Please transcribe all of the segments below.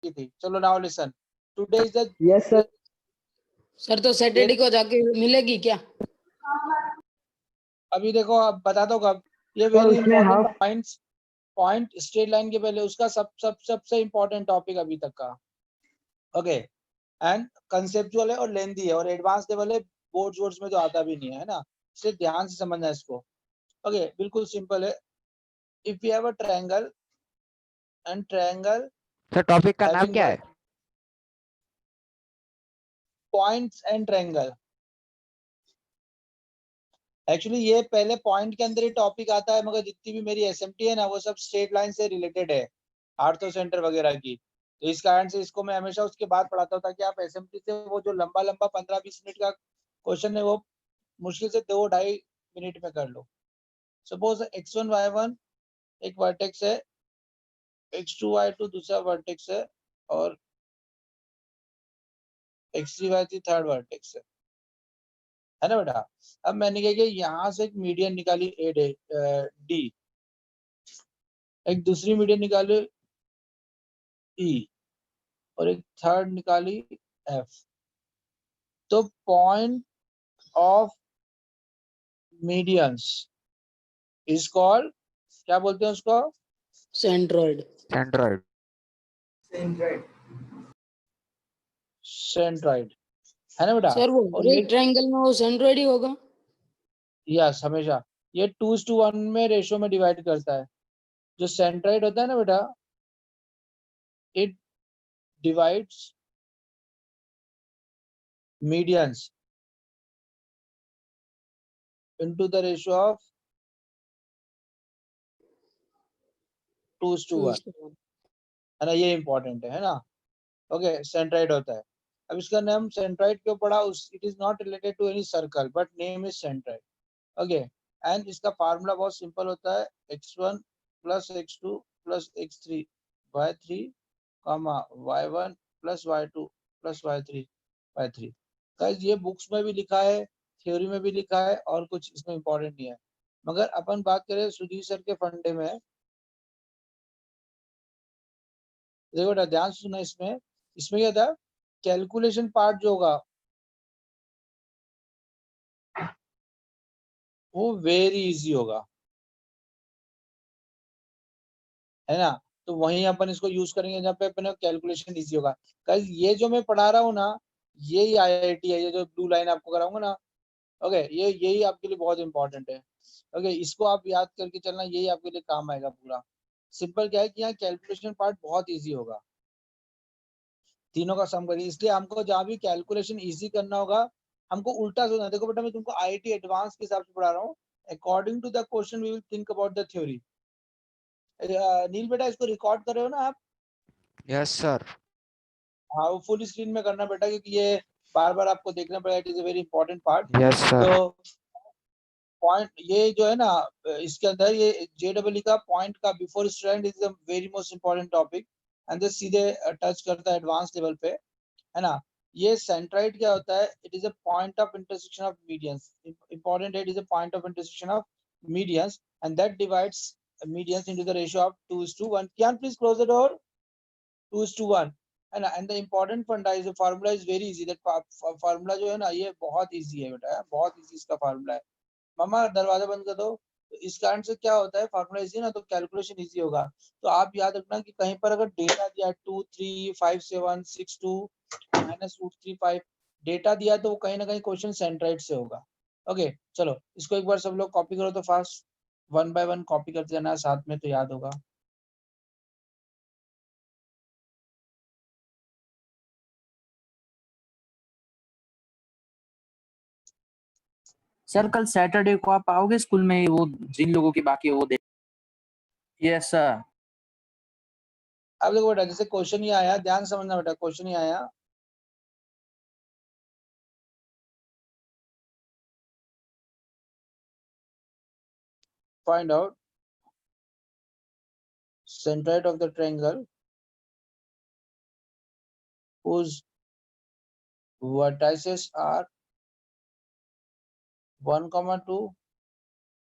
की थी। चलो now listen, today is the yes sir. Sir तो सैटरडे को जाके मिलेगी क्या? अभी देखो अब बता दो कब। ये सर वेरी उसमें important half point straight line के पहले उसका सबसे इंपॉर्टेंट टॉपिक अभी तक का। ओके, एंड कंसेप्चुअल है और लेंदी है और एडवांस लेवल है, बोर्ड्स में तो आता भी नहीं है ना, इसलिए ध्यान से समझना है इसको। ओके, बिल्कुल सिंपल है। If you have a triangle and triangle sir topic का नाम हैविंग क्या है? Points and triangle. एक्चुअली ये पहले पॉइंट के अंदर ही टॉपिक आता है, मगर जितनी भी मेरी एसएमटी है ना वो सब स्ट्रेट लाइन से रिलेटेड है, आर्थो सेंटर वगैरह की, तो इस कारण से इसको मैं हमेशा उसके बाद पढ़ाता हूँ ताकि आप एसएमटी से वो जो लंबा लंबा 15-20 मिनट का क्वेश्चन है वो मुश्किल से 2-2.5 मिनट में कर लो। सपोज x1 y1 एक वर्टेक्स है, x2 y2 दूसरा वर्टेक्स है और x3 y3 थर्ड वर्टेक्स है ना बेटा। अब मैंने क्या किया, यहाँ से एक मीडियन निकाली ए डी, एक दूसरी मीडियन निकाली ई और एक थर्ड निकाली एफ। तो point of medians is called, क्या बोलते हैं उसको? सेंट्रॉइड। सेंट्रॉइड। सेंट्रॉइड है ना बेटा। सर वो और हर ये एक ट्रायंगल में वो सेंट्रॉइड ही होगा? यस, हमेशा ये 2:1 में रेशो में डिवाइड करता है। जो सेंट्रॉइड होता है ना बेटा, it divides medians into the ratio of 2:1, है ना, ये इंपॉर्टेंट है ना। ओके, सेंट्राइड होता है। अब इसका नाम सेंट्राइड क्यों पड़ा? उस it is not related to any circle but name is centroid. Okay, and इसका फार्मूला बहुत सिंपल होता है, x1 plus x2 plus x3 y3 comma y1 plus y2 plus y3 guys. ये बुक्स में भी लिखा है, थ्योरी में भी लिखा है, और कुछ इसमें इंपॉर्टेंट नहीं है। मगर अपन बात करें सुधीर सर के फंडे में, देखो बेटा ध्यान से सुना, इसमें इसमें क्या था, कैलकुलेशन पार्ट जो होगा वो वेरी इजी होगा, है ना। तो वहीं अपन इसको यूज करेंगे जहाँ पे अपने कैलकुलेशन इजी होगा। गाइस ये जो मैं पढ़ा रहा हूँ ना, यही आईआईटी है, ये जो ब्लू लाइन आपको कराऊंगा ना, ओके, ये यही आपके लिए बहुत इंपॉर्टेंट है। ओके, इसको आप याद करके चलना, यही आपके लिए काम आएगा पूरा। सिंपल क्या है कि यहाँ कैलकुलेशन पार्ट बहुत इजी होगा, तीनों का सम करिए, इसलिए हमको जहाँ भी कैलकुलेशन इजी करना होगा हमको उल्टा सोचना। देखो बेटा मैं तुमको आईआईटी एडवांस के हिसाब से पढ़ा रहा हूँ, according to the question we will think about the theory. Neel बेटा इसको रिकॉर्ड कर रहे हो ना आप? Yes sir. हाँ, वो फुल स्क्रीन में करना बेटा, क्योंकि ये बार बार आपको देखना पड़ेगा, it is a very important part. Yes sir. तो पॉइंट ये जो है ना, इसके अंदर ये जेडब्ल्यू का पॉइंट का before student is the very most important topic, and this सीधे टच करता है एडवांस लेवल पे, है ना। ये सेंट्राइड क्या होता है? It is a point of intersection of medians, important है, it is a point of intersection of medians and that divides medians into the ratio of 2:1. Can please close the door? 2:1, है ना। And the important फंडा is formula is very easy, that formula जो है ना ये बहुत easy है बेटा, बहुत इजी इसका फार्मूला है। मामा दरवाजा बंद कर दो। तो इस कारण से क्या होता है, फार्मूला इजी ना, तो कैलकुलेशन इजी होगा। तो आप याद रखना कि कहीं पर अगर डेटा दिया 2, 3, 5, 7, 6, 2 -√3, 5 डेटा दिया तो वो कहीं ना कहीं क्वेश्चन सेंट्राइड से होगा। ओके चलो इसको एक बार सब लोग कॉपी करो तो फास्ट, 1 बाय 1 कॉपी करते जाना है साथ में, तो याद होगा। सर कल सैटरडे को आप आओगे स्कूल में, वो जिन लोगों की बाकी है वो देख। Yes sir. अब देखो बेटा, जैसे क्वेश्चन ही आया, ध्यान से समझना बेटा, क्वेश्चन ही आया, find out centroid of the triangle whose vertices are 1,2,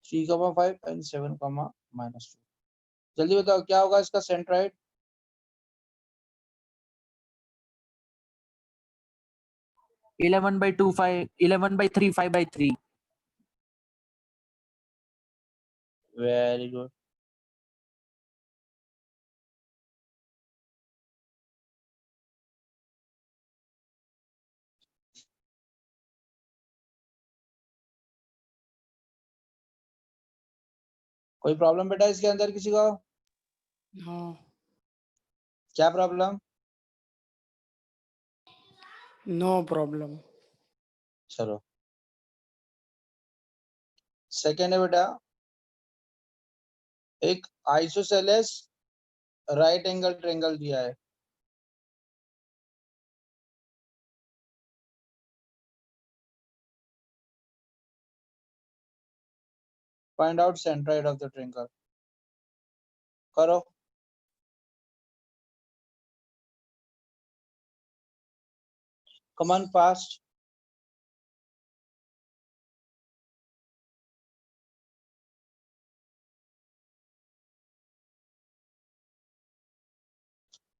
3,5 and 7, -2। जल्दी बताओ क्या होगा इसका सेंट्राइड? 11/2 5 11/3 5/3. Very good. कोई प्रॉब्लम बेटा इसके अंदर किसी को? हाँ क्या प्रॉब्लम? No problem. चलो सेकेंड है बेटा, एक आइसोसेलेस राइट एंगल ट्रायंगल दिया है। Find out centroid of the triangle. करो। Come on fast.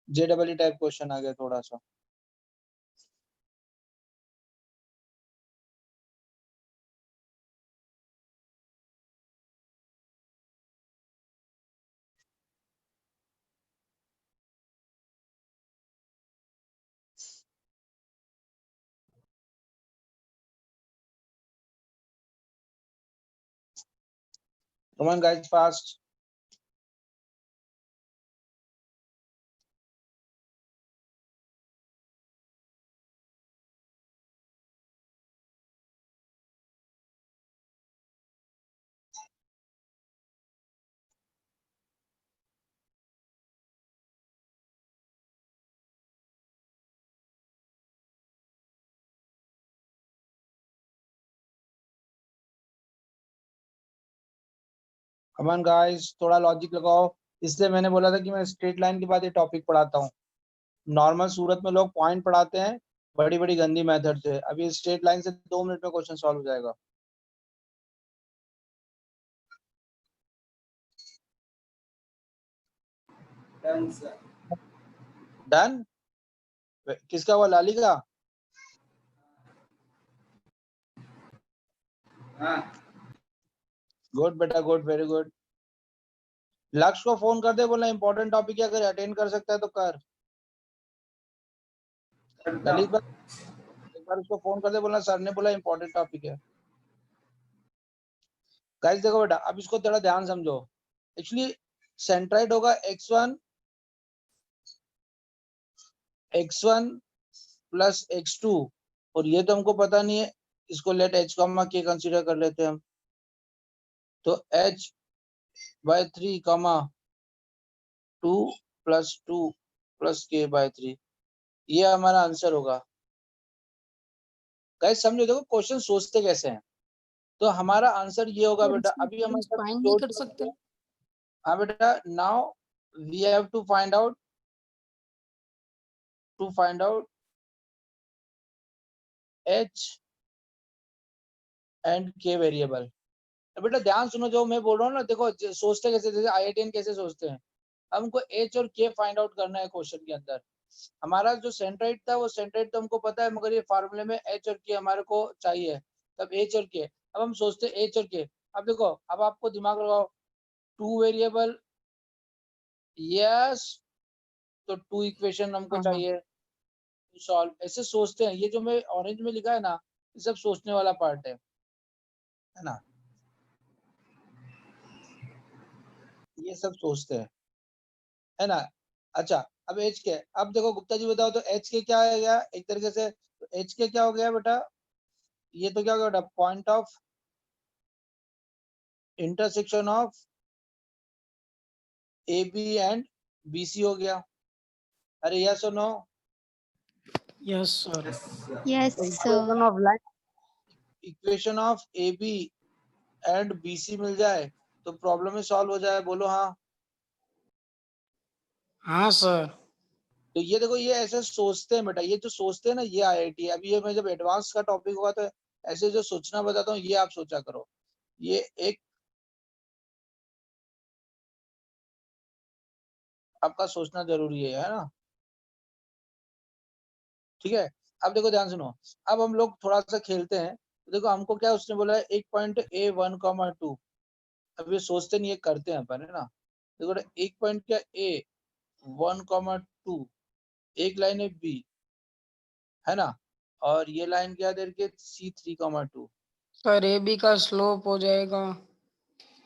JEE type question आ गया थोड़ा सा। Come on guys, fast. Come on guys, थोड़ा लॉजिक लगाओ। इसलिए मैंने बोला था कि मैं स्ट्रेट लाइन के बाद ये टॉपिक पढ़ाता हूँ। नॉर्मल सूरत में लोग पॉइंट पढ़ाते हैं बड़ी बड़ी गंदी मेथड से। अभी स्ट्रेट लाइन से 2 मिनट में क्वेश्चन सॉल्व हो जाएगा। डन। किसका हुआ? लाली का? गुड बेटा, गुड, वेरी गुड। लक्ष्य को फोन कर दे, बोला इंपॉर्टेंट टॉपिक है, अगर अटेंड कर सकता है तो कर। ललित भाई एक बार उसको फोन कर दे, बोला सर ने बोला इंपॉर्टेंट टॉपिक है। गाइस देखो बेटा, अब इसको थोड़ा ध्यान समझो। एक्चुअली सेंट्राइड होगा x1 प्लस x2, और ये तो हमको पता नहीं है। इसको let h comma k consider कर लेते हैं हम। तो h/3 comma 2 plus 2 plus k/3, ये हमारा आंसर होगा। गाइस समझो, देखो क्वेश्चन सोचते कैसे हैं। तो हमारा आंसर ये होगा बेटा। अभी हमारे साथ फाइंड नहीं कर सकते? हाँ बेटा, now we have to find out h and k variable. तो बेटा ध्यान सुनो, जो मैं बोल रहा हूँ ना, देखो सोचते कैसे, जैसे IITian कैसे सोचते हैं। हमको h और k फाइंड आउट करना है क्वेश्चन के अंदर। हमारा जो सेंट्राइड था, वो सेंट्राइड तो हमको पता है, मगर ये फार्मूले में h और k हमारे को चाहिए। तब h और k, अब हम सोचते हैं h और k। अब देखो, अब आपको दिमाग लगाओ, 2 वेरिएबल, यस, तो 2 इक्वेशन हमको हाँ। चाहिए सॉल्व। ऐसे सोचते हैं। ये जो मैं ऑरेंज में लिखा है ना, ये सब सोचने वाला पार्ट है ना। ये सब सोचते हैं, है ना। अच्छा, अब एच के, अब देखो गुप्ता जी बताओ तो एच के क्या है? गया एक तरीके से एच के क्या हो गया बेटा? ये तो क्या हो गया बेटा? Point of intersection of A B and B C हो गया। अरे यस और no? Yes sir. Yes, sir. Equation of A B and B C मिल जाए तो प्रॉब्लम ही सॉल्व हो जाए। बोलो हाँ। हाँ सर। तो ये देखो, ये ऐसे सोचते हैं बेटा। ये जो सोचते हैं ना, ये IIT। अभी ये मैं जब एडवांस का टॉपिक होगा तो ऐसे जो सोचना बताता हूँ, ये आप सोचा करो। ये एक आपका सोचना जरूरी है ना। ठीक है। अब देखो ध्यान सुनो, अब हम लोग थोड़ा सा खेलते हैं। तो देखो हमको क्या उसने बोला है, एक पॉइंट A1, 2। अब ये सोचते नहीं, ये करते हैं अपन, है ना। देखो एक पॉइंट क्या A1, 2, एक लाइन है B, है ना, और ये लाइन क्या दे रखी है C3, 2। सर ए बी का स्लोप हो जाएगा।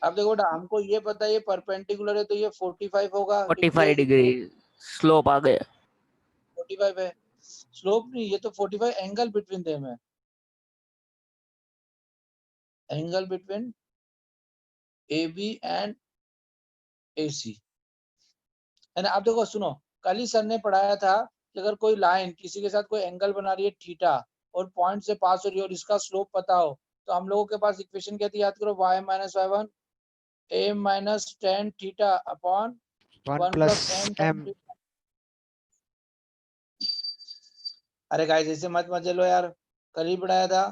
अब देखो बेटा, हमको ये पता है ये परपेंडिकुलर है तो ये 45 होगा, क्योंकि 45 ये डिग्री स्लोप आ गया। 45 है। स्लोप नहीं, ये तो 45 एंगल बिटवीन देम है, angle between AB and AC, है ना। अब देखो सुनो, कल ही सर ने पढ़ाया था कि अगर कोई लाइन किसी के साथ कोई एंगल बना रही है थीटा और पॉइंट से पास हो रही है और इसका स्लोप पता हो, तो हम लोगों के पास इक्वेशन क्या थी, याद करो, y minus y1 a minus tan theta upon 1 1 plus plus m m. Ten. अरे गाइस ऐसे मत मजे लो यार, कल ही पढ़ाया था।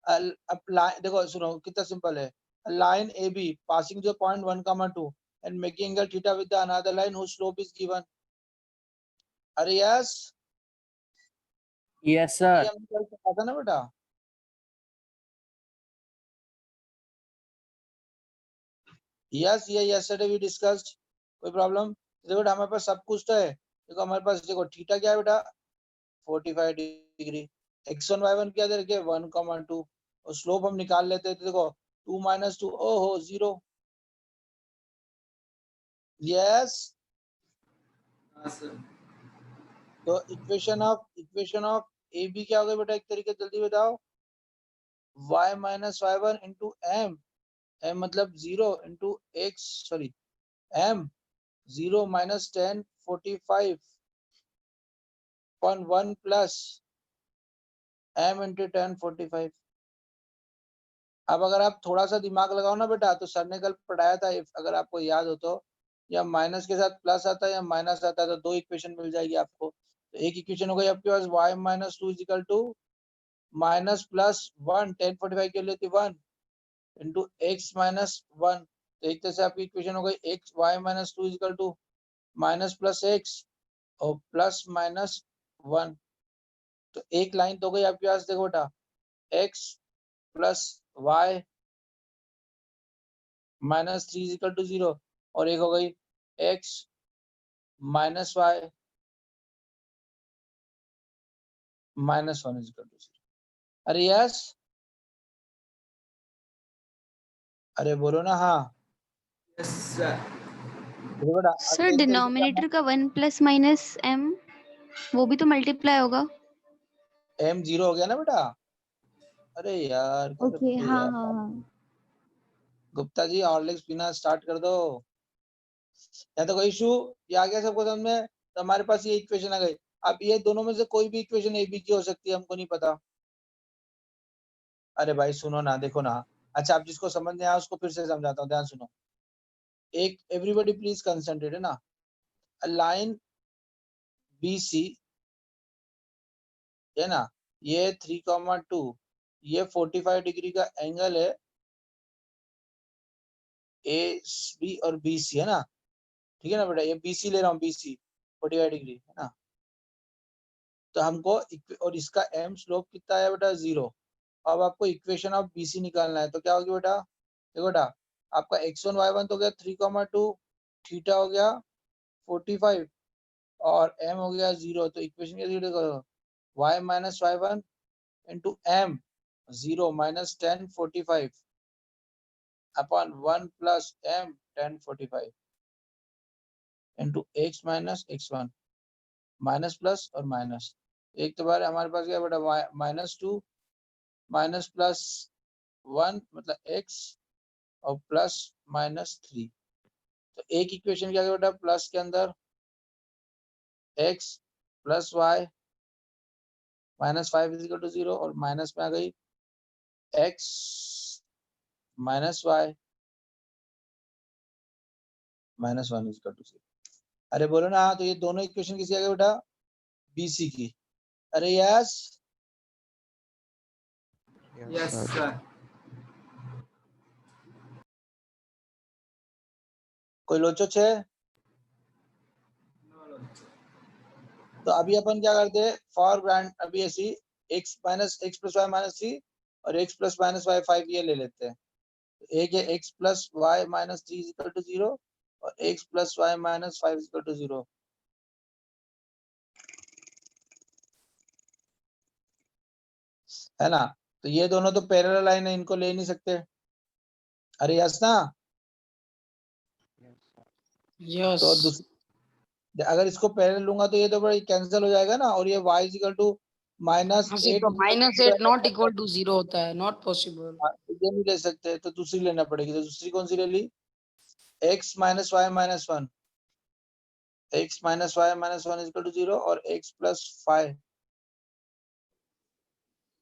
अब लाइन देखो सुनो कितना सिंपल है, लाइन ए बी पासिंग जो point 1, 2 and making angle theta with the another line whose slope is given. अरे यस, यस ये सर। हमने कल पढ़ा था ना बेटा। यस, ये यस्टरडे वी डिस्कस्ड। कोई प्रॉब्लम? देखो बेटा हमारे पास सब कुछ तो है। देखो हमारे पास देखो थीटा क्या है बेटा 45 डिग्री, x1 y1 क्या दे रखे 1, 2 और स्लोप हम निकाल लेते हैं। तो देखो 2 माइनस 2 ओहो 0। यस, तो इक्वेशन ऑफ ए बी क्या हो गया बेटा, एक तरीके से जल्दी बताओ, y minus y1 into m, m मतलब 0 into x, sorry m 0 minus 1045.1 plus m into 1045। अब अगर आप थोड़ा सा दिमाग लगाओ ना बेटा, तो सर ने कल पढ़ाया था, अगर आपको याद हो तो, या माइनस के साथ प्लस आता है या माइनस आता है तो दो इक्वेशन मिल जाएगी आपको। तो एक इक्वेशन हो गई आपके पास y minus 2 is equal to minus plus 1 1045 के लिए थी 1 इंटू एक्स माइनस 1। तो एक तरह से आपकी इक्वेशन हो गई x y minus 2 is equal to minus plus x और प्लस माइनस 1। तो एक लाइन तो गई आपके पास, देखो बेटा x plus y minus 3 is equal to 0 और एक हो गई x minus y minus 1 is equal to 0। अरे यस, अरे बोलो ना हाँ। देखो बेटा सर अगले इस तरीके का डिनोमिनेटर का 1 प्लस माइनस m वो भी तो मल्टीप्लाई होगा। m 0 हो गया ना बेटा। अरे यार क्या ओके, करते हो हाँ यार, हाँ हाँ। गुप्ता जी हॉर्लिक्स पीना स्टार्ट कर दो। या तो कोई इशू, ये आ गया सबको समझ में, तो हमारे पास ये इक्वेशन आ गई। अब ये दोनों में से कोई भी इक्वेशन ए बी की हो सकती है, हमको नहीं पता। अरे भाई सुनो ना, देखो ना, अच्छा आप जिसको समझ नहीं आया उसको फिर से समझाता हूँ, ध्यान सुनो। एक एवरीबॉडी प्लीज कंसंट्रेट, है ना, लाइन बी सी, है ना, ये 3, 2 ये 45 डिग्री का एंगल है ए बी और बी सी, है ना, ठीक है ना बेटा, ये बी सी ले रहा हूँ, बी सी 45 डिग्री, है ना। तो हमको और इसका एम स्लोप कितना है बेटा 0। अब आपको इक्वेशन ऑफ बी सी निकालना है, तो क्या होगी बेटा, देखो बेटा आपका x1 y1 तो हो गया 3, 2 थीटा हो गया 45 और m हो गया 0। तो इक्वेशन क्या करो y minus y1 into m 0 minus 1045 upon 1 plus m 1045 into x minus x1 minus plus और माइनस। एक तो बार हमारे पास क्या बेटा -2 माइनस प्लस 1 मतलब x और प्लस -3। तो एक इक्वेशन क्या बेटा प्लस के अंदर x plus y -5 is equal to 0 और माइनस में आ गई x minus y -1 is equal to 0। अरे बोलो ना, तो ये दोनों इक्वेशन किसी आ गए बेटा BC की। अरे यस, Yes, sir. कोई लोचो छे? तो अभी अपन क्या करते हैं फॉर ग्रांट, अभी ऐसी x minus x plus y minus 3 और x प्लस माइनस वाई 5 ये ले लेते हैं। एक है x plus y minus 3 is equal to 0 और x plus y minus 5 is equal to 0। है ना? तो ये दोनों तो पैरेलल लाइन है, इनको ले नहीं सकते। अरे यस ना? यस तो अगर इसको पैरेलल लूंगा तो ये तो बड़ा कैंसिल हो जाएगा ना, और ये y is equal to minus हाँ सर, 8 तो -8 नॉट इक्वल टू 0 होता है, नॉट पॉसिबल। ये नहीं ले सकते, तो दूसरी लेना पड़ेगी। तो दूसरी कौन सी ले ली? x minus y minus 1, x minus y minus 1 is equal to 0 और x plus 5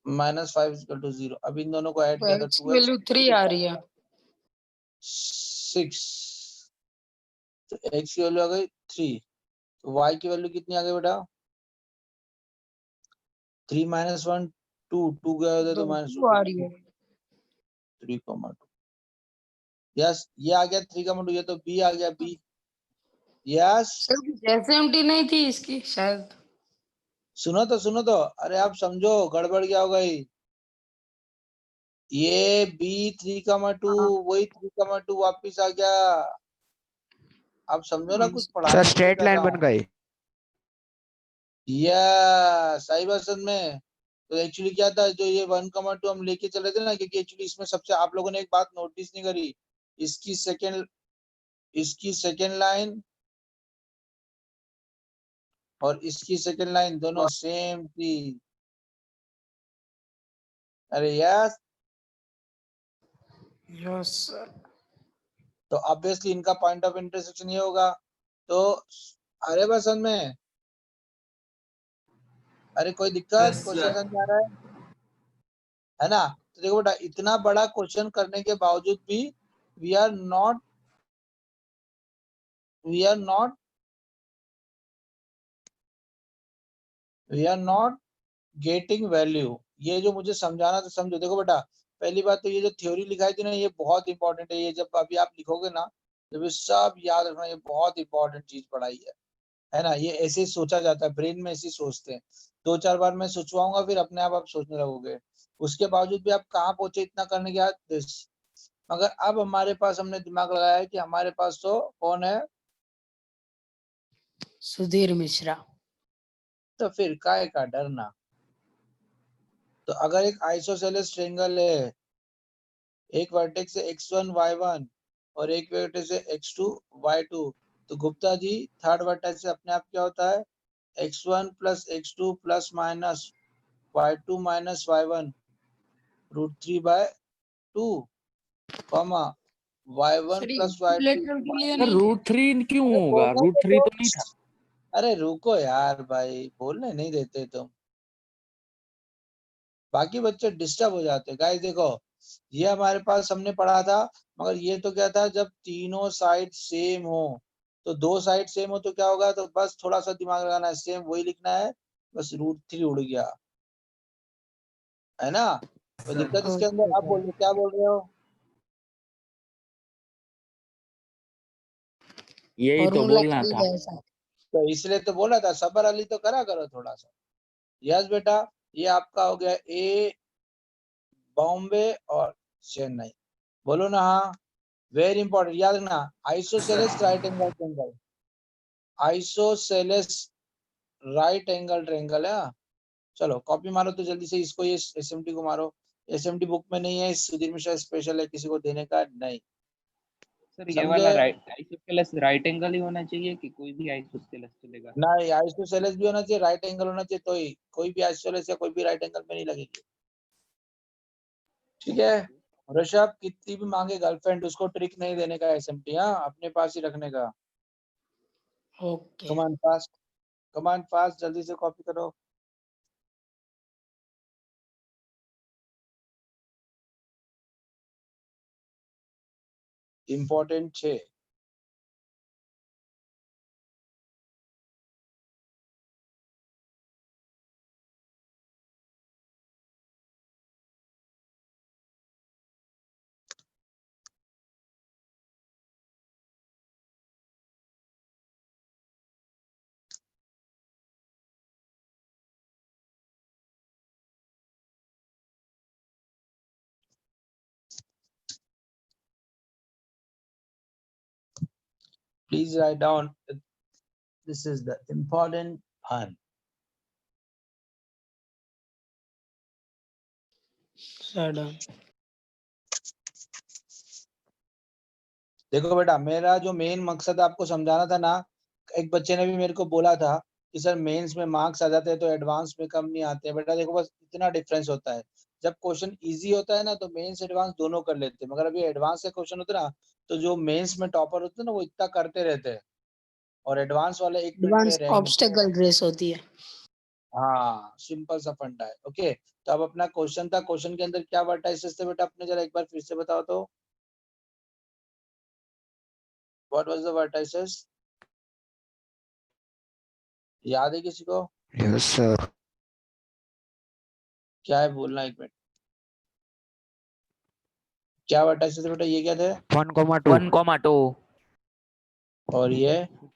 minus 5 is equal to 0। अब इन दोनों को ऐड तो किया तो x की 12 वैल्यू 3 आ रही है। 6, तो x की वैल्यू आ गई 3, तो y की वैल्यू कितनी आ गई बेटा? 3 माइनस 1 2, 2 गया होता तो माइनस 2 आ रही है। 3,2। यस, ये आ गया 3,2, ये तो b आ गया b। यस, सर एसएमटी नहीं थी इसकी शायद। सुनो तो, अरे आप समझो, गड़बड़ क्या हो गई? ये b 3,2 हाँ। वही 3,2 वापिस आ गया। आप समझो ना, कुछ सर पढ़ाने के लिए स्ट्रेट कर लाइन रहा बन हूँ। गई। या सही बसन में। तो एक्चुअली क्या था, जो ये 1,2 हम लेके चले थे ना, क्योंकि एक्चुअली इसमें सबसे आप लोगों ने एक बात नोटिस नहीं करी, इसकी सेकेंड लाइन और इसकी सेकेंड लाइन दोनों सेम थी। अरे यार, यस सर। तो ऑब्वियसली इनका पॉइंट ऑफ इंटरसेक्शन ये होगा। तो अरे बसन में, अरे कोई दिक्कत? क्वेश्चन समझ में आ रहा है ना? तो देखो बेटा, इतना बड़ा क्वेश्चन करने के बावजूद भी we are not we are not we are not getting value. ये जो मुझे समझाना, तो समझो। देखो बेटा, पहली बात तो ये जो थ्योरी लिखाई थी ना, ये बहुत इंपॉर्टेंट है। ये जब अभी आप लिखोगे ना, जब ये सब याद रखना, ये बहुत इंपॉर्टेंट चीज पढ़ाई है ना? ये ऐसे ही सोचा जाता है, ब्रेन में ऐसे ही सोचते हैं। 2-4 बार मैं सोचवाऊंगा, फिर अपने आप सोचने लगोगे। उसके बावजूद भी आप कहाँ पहुंचे इतना करने के बाद? मगर अब हमारे पास, हमने दिमाग लगाया है कि हमारे पास तो कौन है? सुधीर मिश्रा। तो फिर काय का डरना। तो अगर एक आइसोसेलेस ट्रायंगल है, एक वर्टेक्स है x1 y1 और एक वर्टेक्स है x2 y2, तो गुप्ता जी, थर्ड वर्टेक्स से अपने आप क्या होता है? x1 plus x2 plus minus y2 minus y1 √3/2 comma y1 sir ये प्लस y2। कैलकुलेटर के लिए सर नहीं। √3 क्यों अरे होगा? बोलने तो √3 दो। तो नहीं था। अरे रुको यार भाई, बोलने नहीं देते तुम। बाकी बच्चे डिस्टर्ब हो जाते हैं। गाइस देखो, ये हमारे पास हमने पढ़ा था, मगर ये तो क्या था, जब तीनों साइड सेम हो। तो दो साइड सेम हो तो क्या होगा? तो बस थोड़ा सा दिमाग लगाना है, सेम वही लिखना है, बस √3 उड़ गया। है ना? कोई दिक्कत इसके ओके अंदर? आप सर। बोल क्या बोल रहे हो? यही तो फॉर्मूला बोलना ठीक था। है ऐसा। तो इसलिए तो बोला था, सबर अली तो करा करो थोड़ा सा। यस बेटा, ये आपका हो गया ए बॉम्बे और चेन्नई। बोलो ना हाँ। वेरी इंपॉर्टेंट, याद रखना। Isosceles right angle triangle, isosceles right angle triangle है। हाँ? चलो कॉपी मारो तो जल्दी से इसको, ये एसएमटी को मारो। एसएमटी बुक में नहीं है, सुधीर मिश्रा स्पेशल है, किसी को देने का नहीं। सर ये समझे? वाला राइट आइसोसेलेस राइट एंगल ही होना चाहिए कि कोई भी आइसोसेलेस चलेगा? नहीं, आइसोसेलेस भी होना चाहिए, राइट एंगल होना चाहिए, तो ही कोई भी आइसोसेलेस या कोई भी राइट एंगल में नहीं लगेगी। ठीक है? ऋषभ, कितनी भी मांगे गर्लफ्रेंड, उसको ट्रिक नहीं देने का एसएमटी, हाँ, अपने पास ही रखने का। Okay. Command fast, command fast, जल्दी से कॉपी करो। Important 6। Please write down. This is the important one. Sir done. देखो बेटा, मेरा जो मेन मकसद आपको समझाना था ना, एक बच्चे ने भी मेरे को बोला था कि सर मेंस में मार्क्स आ जाते हैं तो एडवांस में कम नहीं आते हैं। बेटा देखो, बस इतना डिफरेंस होता है। जब क्वेश्चन इजी होता है ना तो मेंस एडवांस दोनों कर लेते हैं, मगर अभी एडवांस के क्वेश्चन होते हैं ना तो जो मेंस में टॉपर होते हैं ना वो इतना करते रहते हैं और एडवांस वाले 1 मिनट में एडवांस रैंक। ऑब्स्टेकल रेस होती है। हाँ, सिंपल सा फंडा है। ओके, तो अब अपना क्वेश्चन था, क्वेश्चन के अंदर क्या वर्टाइसेस थे बेटा अपने, जरा एक बार फिर से बताओ तो। What was the vertices? याद है किसी को? Yes, sir. क्या है बोलना, 1 मिनट। क्या वर्टाइसेस थे बेटा, ये क्या थे? 1,2. 1,2 और ये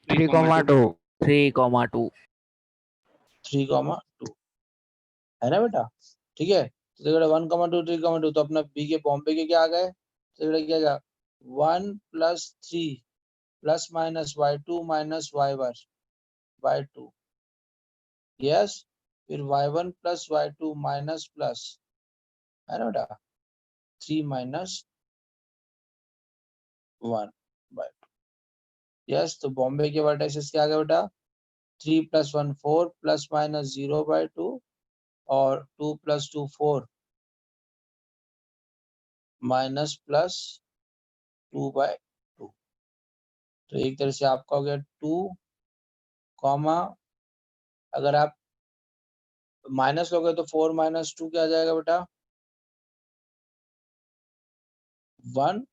3,2. 3,2 3,2 है ना बेटा? ठीक है, तो देखो 1,2 3,2, तो अपना बी के बॉम्बे के क्या आ गए? तो बेटा क्या गया? 1 + 3 ± y2 - y2 यस, फिर y1 + y2 माइनस प्लस, है ना बेटा? 3 - 1 बाय 2 यस। तो बॉम्बे के वर्टाइसेस क्या आ गया बेटा? 3 + 1 4 ± 0/2 और 2 + 2 4 माइनस प्लस 2/2। तो एक तरह से आपका हो गया 2, अगर आप माइनस लोगे तो 4 - 2 क्या आ जाएगा बेटा? 1,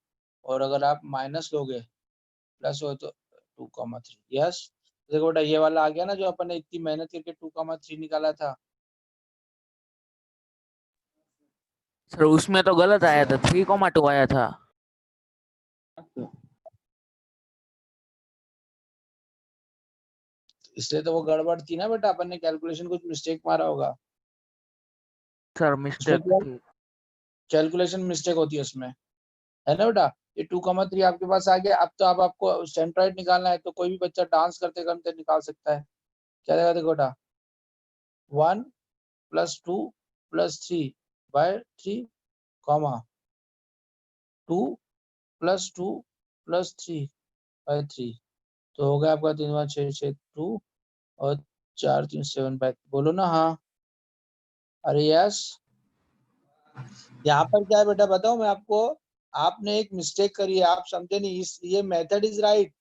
और अगर आप माइनस लोगे प्लस हो तो 2,3 यस। देखो बेटा ये वाला आ गया ना, जो अपन ने इतनी मेहनत करके 2,3 निकाला था। सर उसमें तो गलत आया था, 3,2 आया था। इसलिए तो वो गड़बड़ थी ना बेटा, अपन ने कैलकुलेशन कुछ मिस्टेक मारा होगा सर उसमें। मिस्टेक क्या थी। कैलकुलेशन मिस्टेक होती है उसमें, है ना बेटा? ये 2,3 आपके पास आ गया। अब तो अब आपको सेंट्रोइड निकालना है, तो कोई भी बच्चा डांस करते करते निकाल सकता है। क्या देगा देखो बेटा? 1 + 2 + 3/3 2 + 2 + 3/3, तो हो गया आपका 3 × 6 = 2 और 4 3 7/, बोलो ना हाँ। अरे यस। यहाँ पर क्या है बेटा बताओ मैं आपको, आपने एक मिस्टेक करी है, आप समझे नहीं। इस ये मेथड इज राइट,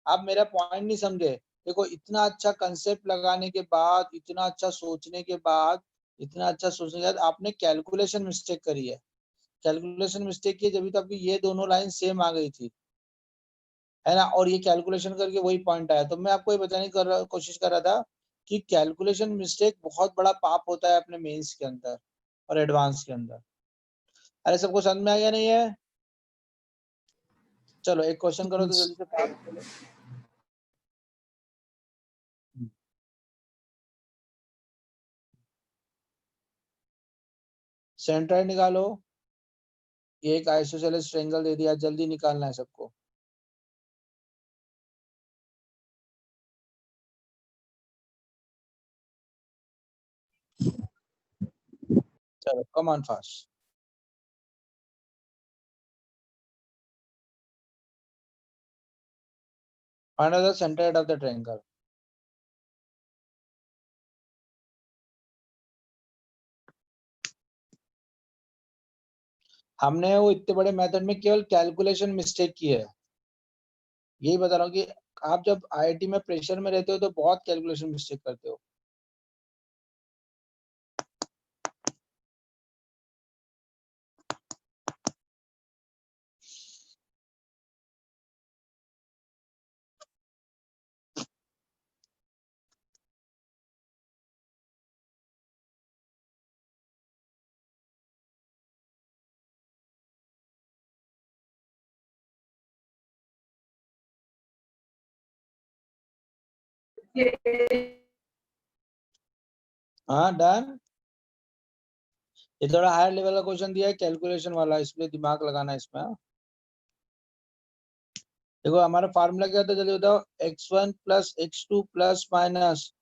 आप मेरा पॉइंट नहीं समझे। देखो इतना अच्छा कंसेप्ट लगाने के बाद, इतना अच्छा सोचने के बाद, आपने कैलकुलेशन मिस्टेक करी है। कैलकुलेशन मिस्टेक की जब तो आपकी ये दोनों लाइन सेम आ गई थी, है ना? और ये कैलकुलेशन करके वही पॉइंट आया। तो मैं आपको ये बताने की कोशिश कर रहा था कि कैलकुलेशन मिस्टेक बहुत बड़ा पाप होता है अपने मेंस के अंदर और एडवांस के अंदर। अरे सबको समझ में आ गया नहीं है? चलो एक क्वेश्चन करो तो जल्दी से पास करो। सेंट्राइड निकालो। ये एक आइसोसेलेस ट्रायंगल दे दिया, जल्दी निकालना है सबको। चलो कम on fast. Find out the centroid of the triangle. हमने वो इतने बड़े मेथड में केवल कैलकुलेशन मिस्टेक की है। यही बता रहा हूँ कि आप जब आईआईटी में प्रेशर में रहते हो तो बहुत कैलकुलेशन मिस्टेक करते हो। हाँ डन। ये थोड़ा हायर लेवल का क्वेश्चन दिया है कैलकुलेशन वाला, इसलिए दिमाग लगाना है इसमें। देखो हमारा फार्मूला क्या था, जल्दी बताओ। x1 plus x2 plus minus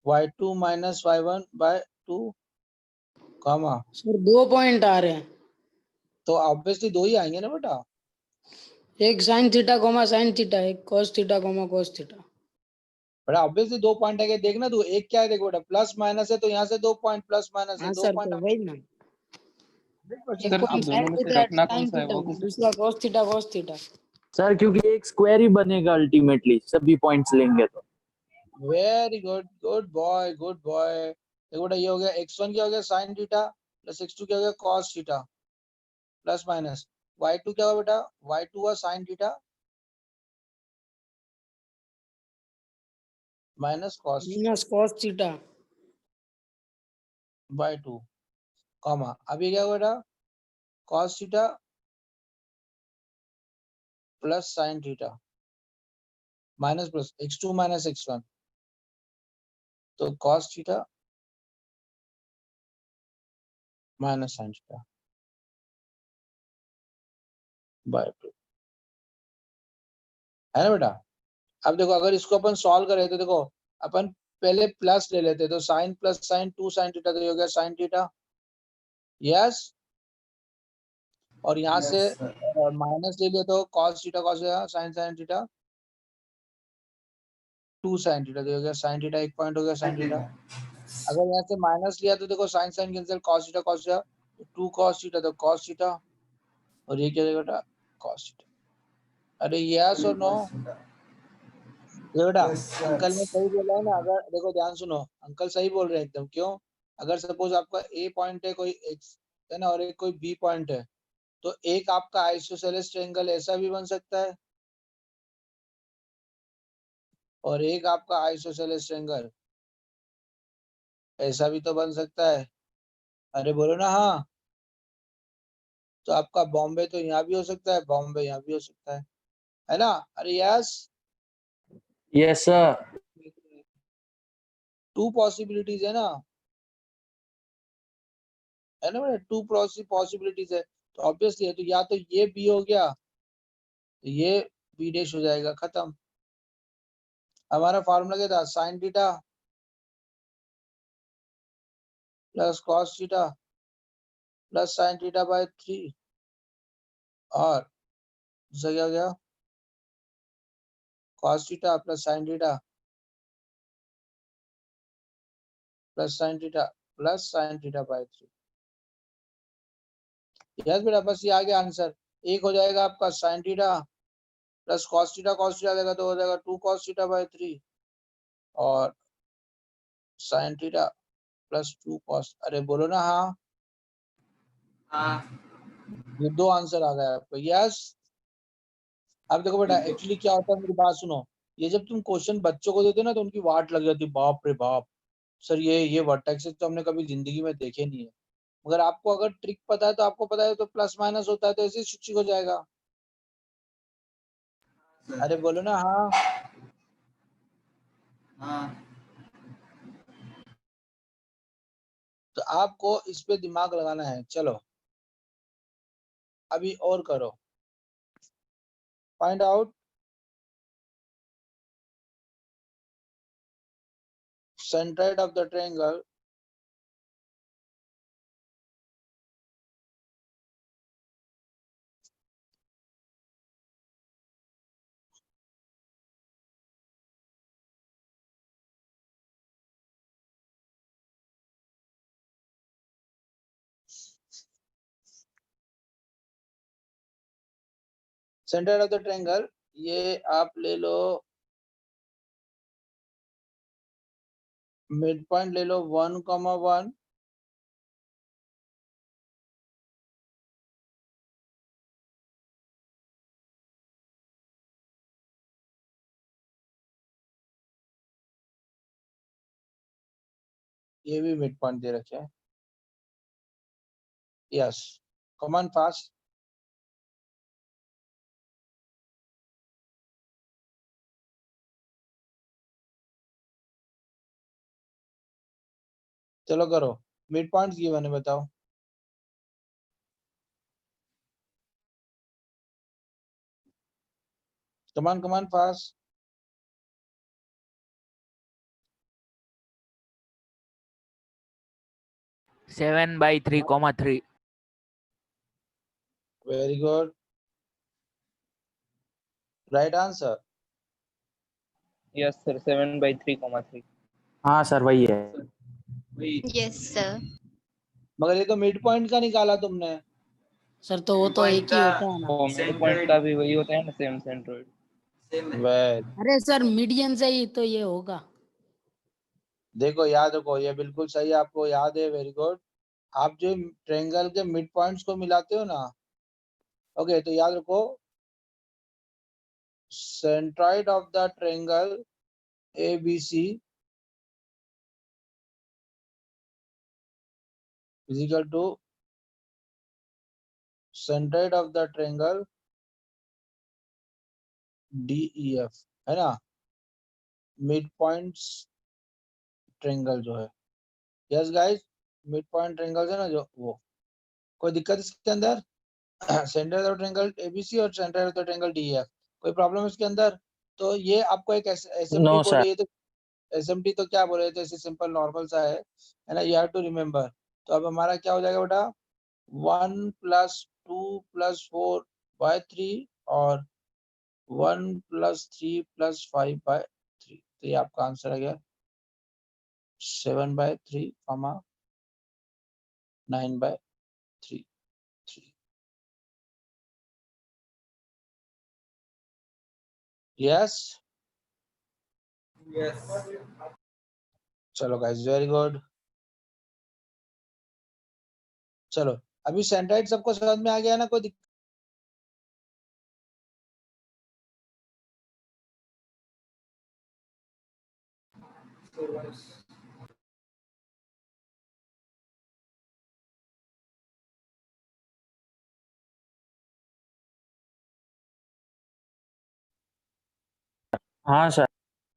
y2 minus y1 by 2 comma, sir 2 point आ रहे हैं, तो ऑब्वियसली 2 ही आएंगे ना बेटा। एक sine theta comma sine theta, एक cos theta comma cos theta. बेटा ऑब्वियसली 2 पॉइंट आएंगे। देखना तू, एक क्या है देख बेटा, प्लस माइनस है तो यहाँ से 2 पॉइंट प्लस माइनस है, हाँ 2 सर, पॉइंट। तो वही ना, एक सर अब पॉइंट दोनों साइन में से थीटा रखना कौन साइन सा है, थीटा, वो किस? दूसरा cos theta cos theta. Sir क्योंकि एक स्क्वायर ही बनेगा अल्टीमेटली सभी पॉइंट्स लेंगे तो। Very good, good boy, good boy. देखो बेटा ये हो गया x1 क्या हो गया साइन थीटा प्लस x2 क्या हो गया cos theta plus minus y2 क्या हुआ बेटा, y2 हुआ sine theta minus cos theta minus cos theta by 2 comma, अभी क्या हुआ बेटा, cos theta plus sine theta minus plus x2 minus x1, तो cos theta minus sine theta by 2, है ना बेटा। अब देखो अगर इसको अपन सॉल्व करें तो देखो अपन पहले प्लस ले लेते, तो sine plus sine 2 sine theta, तो ये हो गया साइन थीटा, यस। और यहाँ से माइनस ले लिया तो cos theta cos sine sine theta 2 sine theta, तो हो गया साइन थीटा, एक पॉइंट हो गया साइन थीटा। अगर यहाँ से माइनस लिया तो देखो sine sine cancel, cos theta 2 cos theta, तो कॉस थीटा, और ये क्या देगा बेटा कॉस थीटा। अरे यस और नो, ये बेटा अंकल ने सही बोला है ना। अगर देखो ध्यान सुनो, अंकल सही बोल रहे हैं एकदम। क्यों, अगर सपोज आपका ए पॉइंट है, कोई एक्स है ना, और एक कोई बी पॉइंट है, तो एक आपका आइसोसेलेस ट्रायंगल ऐसा भी बन सकता है, और एक आपका आइसोसेलेस ट्रायंगल ऐसा भी तो बन सकता है। अरे बोलो ना हाँ। तो आपका बॉम्बे तो यहाँ भी हो सकता है, बॉम्बे यहाँ भी हो सकता है ना। अरे यस, यस सर। 2 पॉसिबिलिटीज है ना, है ना बेटा, 2 पॉसिबिलिटीज है। तो ऑब्वियसली है, तो या तो ये बी हो गया, तो ये बी डैश हो जाएगा, खत्म। हमारा फॉर्मूला क्या था, sine theta plus cos theta plus sine theta by 3, और दूसरा क्या हो गया, cos theta plus sine theta plus sine theta by 3। Yes बेटा, बस ये आ गया आंसर। एक हो जाएगा आपका sine theta plus cos theta देगा तो हो जाएगा 2 कॉस थीटा बाय 3, और साइन थीटा प्लस 2 कॉस, अरे बोलो ना हाँ। ये 2 आंसर आ गया आपको, यस। अब देखो बेटा एक्चुअली क्या होता है, मेरी बात सुनो। ये जब तुम क्वेश्चन बच्चों को देते हो ना, तो उनकी वाट लग जाती है, बाप रे बाप सर, ये वर्टेक्सेस तो हमने कभी जिंदगी में देखे नहीं है। मगर आपको अगर ट्रिक पता है, तो आपको पता है तो प्लस माइनस होता है, तो ऐसे शिक्षित हो जाएगा। अरे बोलो ना हाँ। तो आपको इस पे दिमाग लगाना है। चलो अभी और करो, find out centroid of the triangle centre of the triangle, ये आप ले लो, मिड पॉइंट ले लो 1,1, ये भी मिड पॉइंट दे रखे हैं। Yes, come on fast. चलो करो, मिड पॉइंट्स गिवन है, बताओ। Come on, fast. Seven by 3,3. Very good. Right answer. Yes, sir. 7 by 3,3. हाँ सर वही है। Yes, sir. मगर ये तो मिड पॉइंट का निकाला तुमने। सर तो वो तो एक ही होता है ना। वो मिड पॉइंट का भी वही होता है ना, सेम सेंट्रोइड। वेल, अरे सर मीडियन से ही तो ये होगा। देखो याद रखो, ये बिल्कुल सही आपको याद है। Very good. आप जो ट्रायंगल के मिड पॉइंट्स को मिलाते हो ना, ओके, तो याद रखो centroid of the triangle ABC is equal to centroid of the triangle DEF, है ना, मिड पॉइंट्स ट्रायंगल जो है। Yes guys, mid point triangle है ना जो, वो कोई दिक्कत इसके अंदर? सेंटर ऑफ ट्रायंगल ABC और centre of the triangle DEF, कोई प्रॉब्लम इसके अंदर? तो ये आपको एक SMT No, बोले, ये तो SMT तो क्या बोले थे, ऐसे सिंपल नॉर्मल सा है ना, यू हैव टू रिमेम्बर। तो अब हमारा क्या हो जाएगा बेटा, 1 + 2 + 4 by 3 और 1 + 3 + 5 by 3। तो ये आपका आंसर आ गया 7 by 3, 9 by 3। यस, चलो गाइस, वेरी गुड। चलो, अभी सेंट्राइड सबको समझ में आ गया ना? कोई हाँ सर।